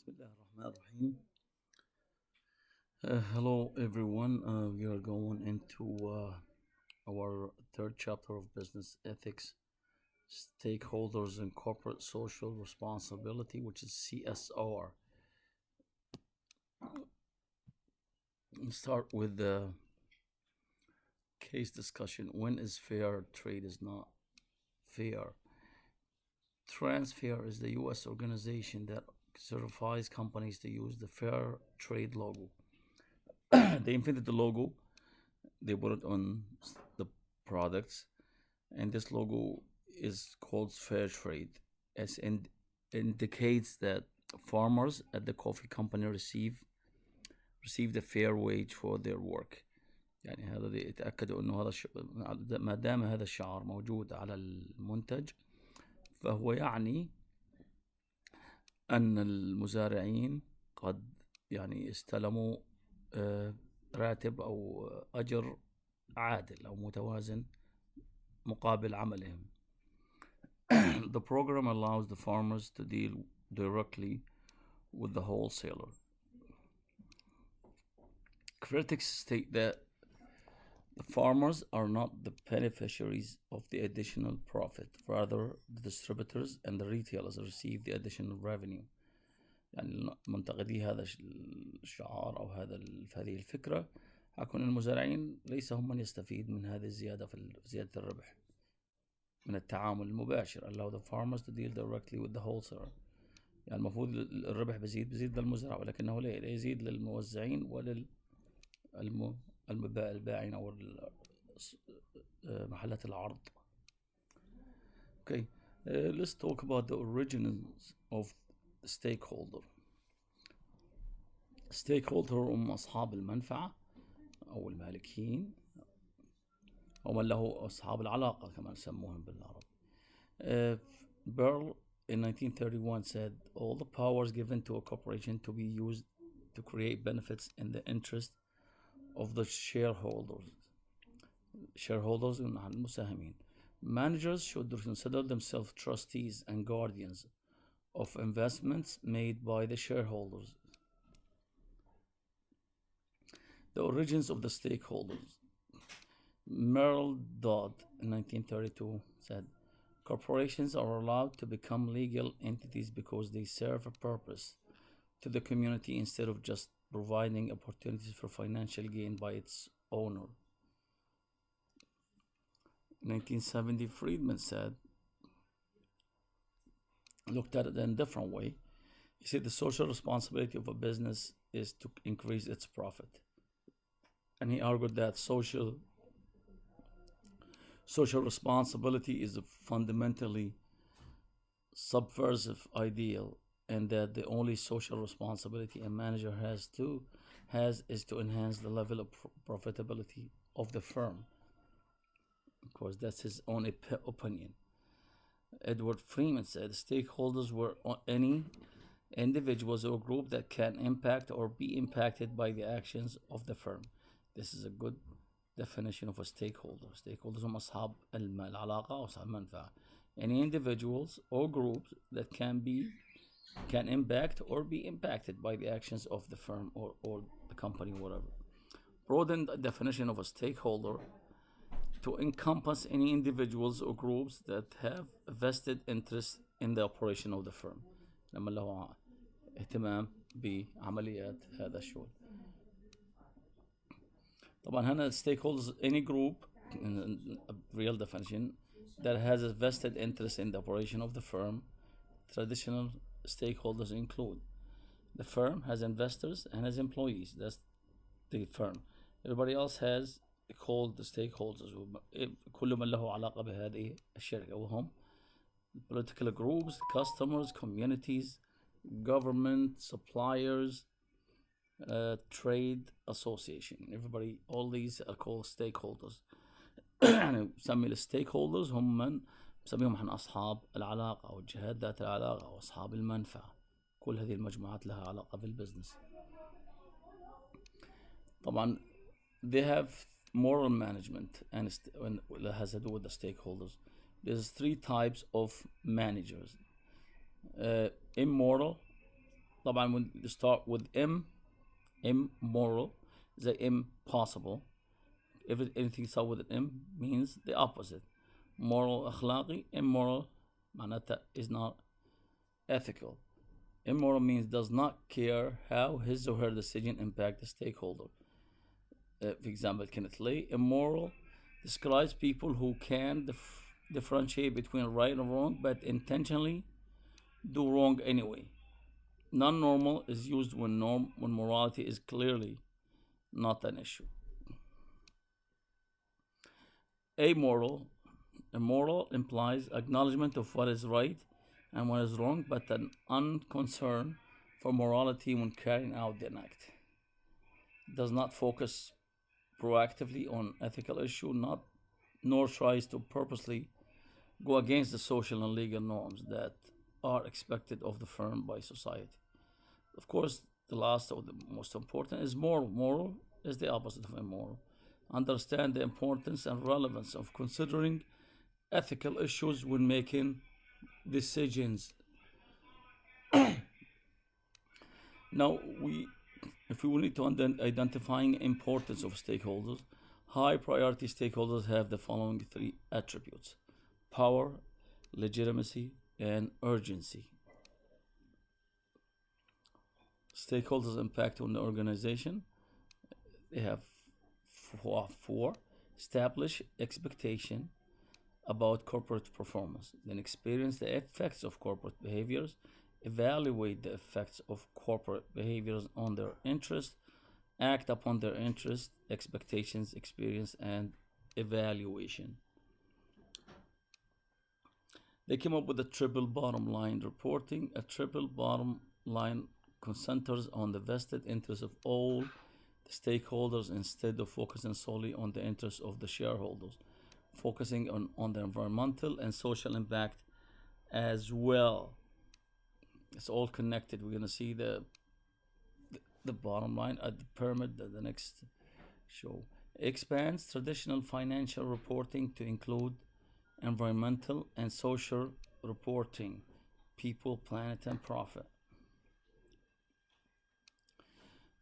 Bismillahirrahmanirrahim. Hello, everyone. We are going into our third chapter of business ethics, stakeholders and corporate social responsibility, which is CSR. Let's start with the case discussion. When is fair trade is not fair? Transfair is the U.S. organization that certifies companies to use the fair trade logo. They invented the logo, they put it on the products, and this logo is called fair trade, as indicates that farmers at the coffee company receive a fair wage for their work. يعني هذا يتأكدوا انه هذا ما دام هذا الشعار موجود على المنتج فهو يعني ان المزارعين قد يعني استلموا راتب او اجر عادل او متوازن مقابل عملهم. The program allows the farmers to deal directly with the wholesaler. Critics state that the farmers are not the beneficiaries of the additional profit, rather the distributors and the retailers receive the additional revenue. يعني منتقدي هذا الشعار أو هذه الفكرة حيكون المزارعين ليس هم من يستفيد من هذه الزيادة في زيادة الربح من التعامل المباشر. Allow the farmers to deal directly with the wholesaler. يعني المفروض الربح بيزيد للمزرعة، ولكنه لا يزيد للموزعين البائعين أو محلات العرض. Okay, let's talk about the origins of the stakeholder. Stakeholder هم أصحاب المنفعة أو المالكين أو من له أصحاب العلاقة كما نسموهم بالعربي. Burl in 1931 said all the powers given to a corporation to be used to create benefits in the interest of the shareholders المساهمين. Managers should consider themselves trustees and guardians of investments made by the shareholders. The origins of the stakeholders. Merle Dodd in 1932 said corporations are allowed to become legal entities because they serve a purpose to the community instead of just providing opportunities for financial gain by its owner. In 1970, Friedman looked at it in a different way. He said the social responsibility of a business is to increase its profit. And he argued that social responsibility is a fundamentally subversive ideal, and that the only social responsibility a manager has is to enhance the level of profitability of the firm. Of course, that's his own opinion. Edward Freeman said stakeholders were any individuals or group that can impact or be impacted by the actions of the firm. This is a good definition of a stakeholder. Stakeholders هم أصحاب العلاقة أو أصحاب المنفعة. Any individuals or groups that can impact or be impacted by the actions of the firm or the company, whatever. Broaden the definition of a stakeholder to encompass any individuals or groups that have a vested interest in the operation of the firm. لما له اهتمام بعمليات هذا الشغل. طبعا هنا stakeholders any group in a real definition that has a vested interest in the operation of the firm. Traditional stakeholders include the firm has investors and has employees. That's the firm. Everybody else has called the stakeholders. كل من له علاقة بهذه الشركة وهم political groups, customers, communities, government, suppliers, trade association. Everybody, all these are called stakeholders. يعني نسمي الستيكهولدرز هم من نسميهم احنا أصحاب العلاقة أو الجهات ذات العلاقة أو أصحاب المنفعة. كل هذه المجموعات لها علاقة بالبزنس. طبعا they have moral management and that has to do with the stakeholders. There's three types of managers. Immoral, طبعا when you start with immoral زي impossible. If anything starts with an M means the opposite. Moral أخلاقي. Immoral معناتها is not ethical. Immoral means does not care how his or her decision impact the stakeholder. For example, Kenneth Lee. Immoral describes people who can differentiate between right and wrong but intentionally do wrong anyway. Non-normal is used when morality is clearly not an issue. Amoral. Immoral implies acknowledgement of what is right and what is wrong, but an unconcern for morality when carrying out the act. Does not focus proactively on ethical issue, nor tries to purposely go against the social and legal norms that are expected of the firm by society. Of course, the last or the most important is moral. Moral is the opposite of immoral. Understand the importance and relevance of considering ethical issues when making decisions. Now, if we need to identifying importance of stakeholders, high priority stakeholders have the following three attributes: power, legitimacy, and urgency. Stakeholders' impact on the organization. They have four: establish expectation about corporate performance, then experience the effects of corporate behaviors, evaluate the effects of corporate behaviors on their interests, act upon their interests, expectations, experience, and evaluation. They came up with a triple bottom line reporting. A triple bottom line centers on the vested interests of all the stakeholders instead of focusing solely on the interests of the shareholders, focusing on the environmental and social impact as well. It's all connected. We're going to see the bottom line at the pyramid, the next show. Expands traditional financial reporting to include environmental and social reporting, people, planet, and profit.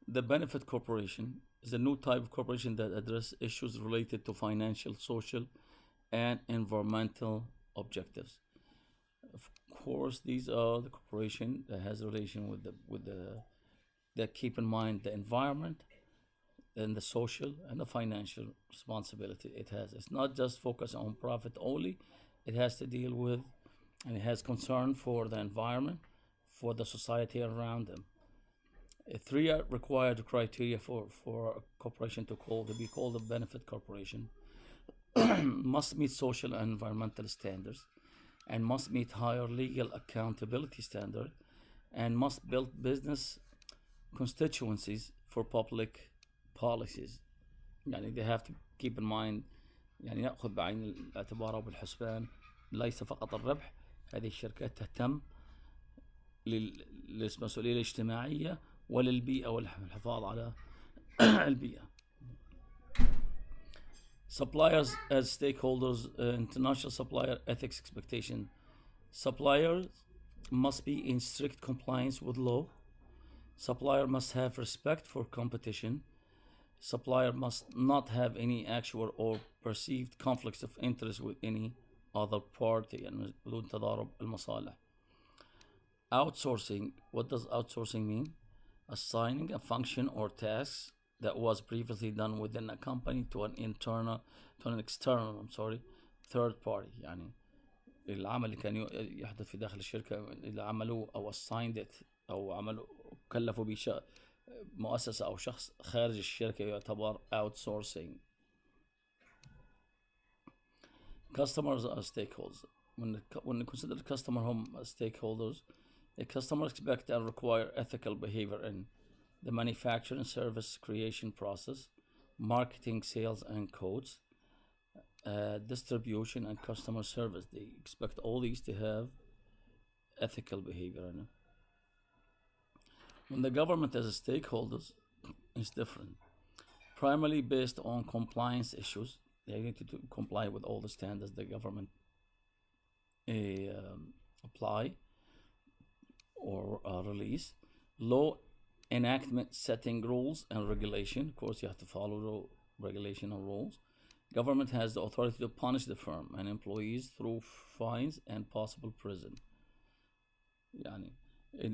The benefit corporation is a new type of corporation that addresses issues related to financial, social, and environmental objectives. Of course, these are the corporation that has a relation with the that keep in mind the environment and the social and the financial responsibility it has. It's not just focused on profit only. It has to deal with and it has concern for the environment, for the society around them. Three are required criteria for a corporation to be called a benefit corporation. Must meet social and environmental standards, and must meet higher legal accountability standard, and must build business constituencies for public policies. يعني they have to keep in mind يعني نأخذ بعين الاعتبار بالحسبان ليس فقط الربح. هذه الشركات تهتم للمسؤولية الاجتماعية وللبيئة والحفاظ على البيئة. Suppliers as stakeholders, international supplier ethics expectation. Suppliers must be in strict compliance with law. Supplier must have respect for competition. Supplier must not have any actual or perceived conflicts of interest with any other party يعني بدون تضارب المصالح. Outsourcing. What does outsourcing mean? Assigning a function or task that was previously done within a company to an external third party. يعني العمل اللي كان يحدث في داخل الشركة اللي عملوه أو assigned it أو عملوا كلفوا به مؤسسة أو شخص خارج الشركة يعتبر outsourcing. Customers are stakeholders. When you consider the customer home as stakeholders, the customers expect and require ethical behavior in the manufacturing, service creation process, marketing, sales, and codes, distribution, and customer service. They expect all these to have ethical behavior in it. When the government as a stakeholders is different, primarily based on compliance issues. They need to comply with all the standards the government apply or release. Law enactment setting rules and regulation. Of course, you have to follow regulation and rules. Government has the authority to punish the firm and employees through fines and possible prison. يعني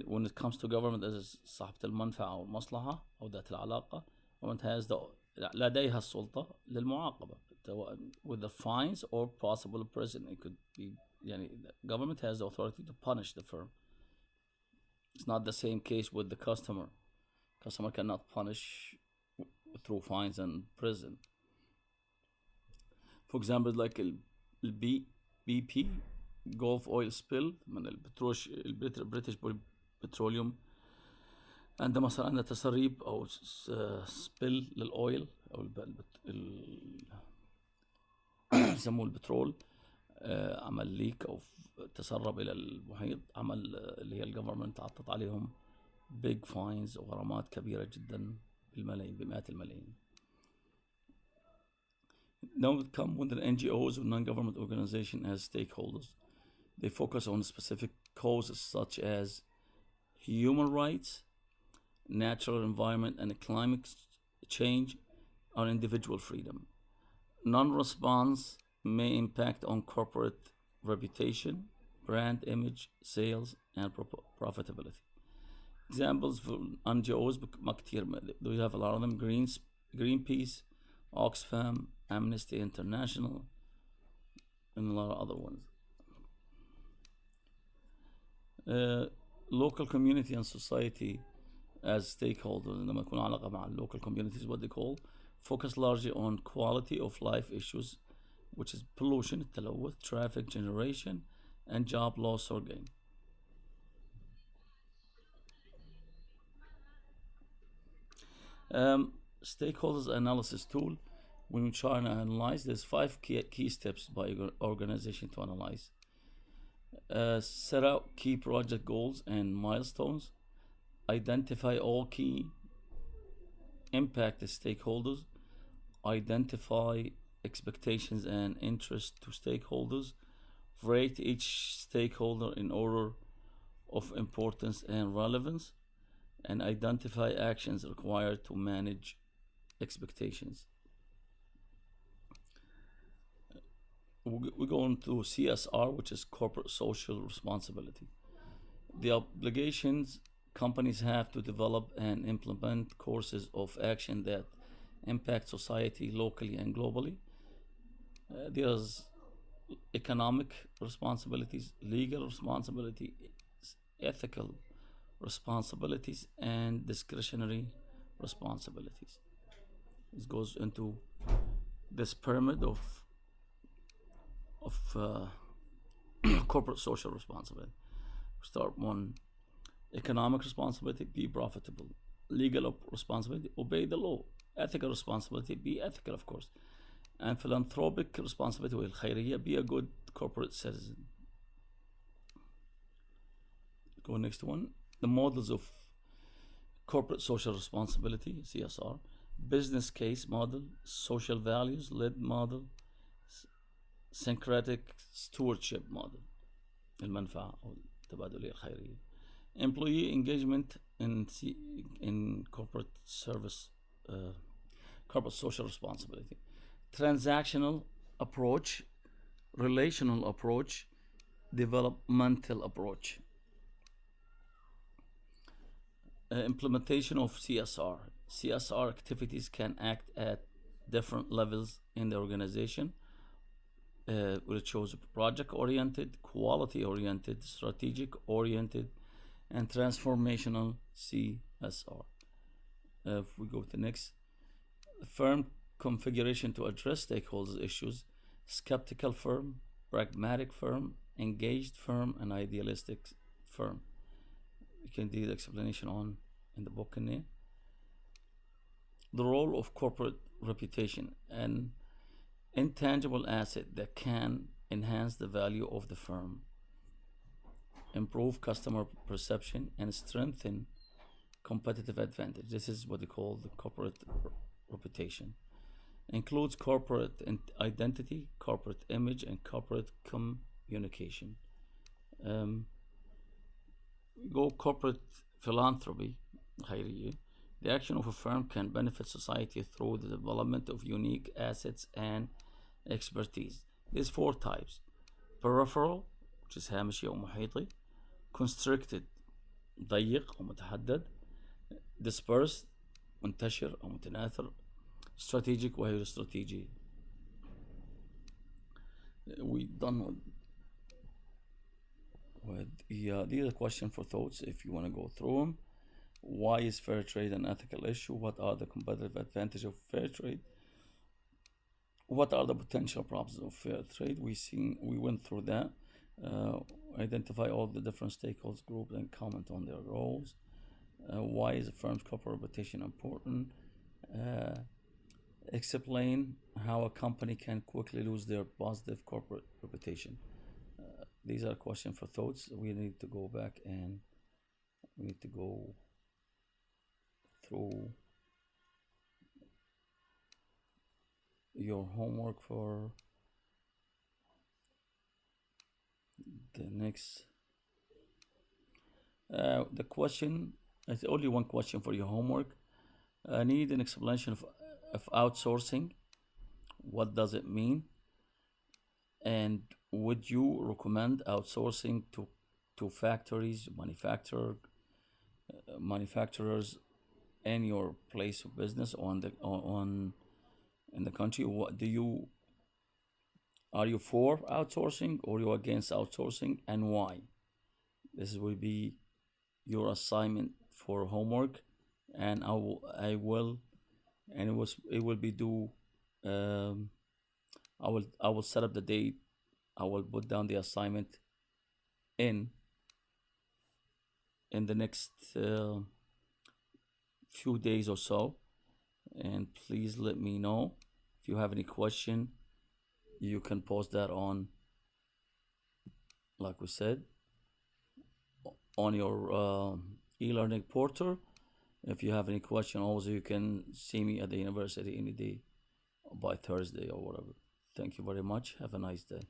when it comes to government as صاحبة المنفعة أو المصلحة أو ذات العلاقة, government has لديها السلطة للمعاقبة with the fines or possible prison. It could be يعني government has the authority to punish the firm. It's not the same case with the customer. Customer cannot punish through fines and prison. For example, like BP Gulf oil spill من البريتش بتروليوم, عندما صار عندنا تسريب أو سبيل للأويل أو يسموه البترول, عمل ليك أو تسرب إلى المحيط, عمل اللي هي الجفرمنت عطت عليهم big fines وغرامات كبيرة جدا بالملايين, بمئات الملايين. Now we come with the NGOs or non-government organizations as stakeholders. They focus on specific causes such as human rights, natural environment and climate change, or individual freedom. Non-response may impact on corporate reputation, brand image, sales, and profitability. Examples for NGOs ما كتير, we have a lot of them: Greenpeace, Oxfam, Amnesty International, and a lot of other ones. Local community and society as stakeholders, عندما يكون علاقة مع local communities, what they call, focus largely on quality of life issues, which is pollution, التلوث, traffic generation, and job loss or gain. Stakeholders analysis tool. When we try and analyze, there's 5 key steps by organization to analyze. Set out key project goals and milestones. Identify all key impacted stakeholders. Identify expectations and interest to stakeholders. Rate each stakeholder in order of importance and relevance. And identify actions required to manage expectations. We go into CSR, which is corporate social responsibility. The obligations companies have to develop and implement courses of action that impact society locally and globally. There's economic responsibilities, legal responsibility, ethical responsibilities, and discretionary responsibilities. This goes into this pyramid of corporate social responsibility. Start one: economic responsibility, be profitable. Legal responsibility, obey the law. Ethical responsibility, be ethical, of course. And philanthropic responsibility, والخيرية, be a good corporate citizen. Go next one. The models of corporate social responsibility, CSR. Business case model, social values led model, syncretic stewardship model, المنفعة أو التبادلية الخيرية. Employee engagement in corporate service, corporate social responsibility. Transactional approach, relational approach, developmental approach. Implementation of CSR. CSR activities can act at different levels in the organization. It shows project-oriented, quality-oriented, strategic-oriented, and transformational CSR. If we go to the next, firm configuration to address stakeholders' issues: skeptical firm, pragmatic firm, engaged firm, and idealistic firm. You can do the explanation on in the book in there. The role of corporate reputation: an intangible asset that can enhance the value of the firm, improve customer perception, and strengthen competitive advantage. This is what they call the corporate reputation. Includes corporate identity, corporate image, and corporate communication. Go corporate philanthropy, خيرية. The action of a firm can benefit society through the development of unique assets and expertise. There's 4 types: peripheral, which is هامشي أو محيطي; constricted, ضيق أو متحدد; dispersed, منتشر أو متناثر; strategic وهي استراتيجي. We done with these are questions for thoughts if you want to go through them. Why is fair trade an ethical issue? What are the competitive advantages of fair trade? What are the potential problems of fair trade? We went through that. Identify all the different stakeholders groups and comment on their roles. Why is a firm's corporate reputation important? Explain how a company can quickly lose their positive corporate reputation. These are questions for thoughts. We need to go back and we need to go through your homework for the next. The question, it's only one question for your homework. I need an explanation of outsourcing. What does it mean? And would you recommend outsourcing to factories, manufacturers in your place of business or in the country? Are you for outsourcing or you against outsourcing, and why? This will be your assignment for homework, and it will be due. I will set up the date. I will put down the assignment in the next few days or so, and please let me know if you have any question. You can post that on, like we said, on your e-learning portal. If you have any question, also you can see me at the university any day by Thursday or whatever. Thank you very much. Have a nice day.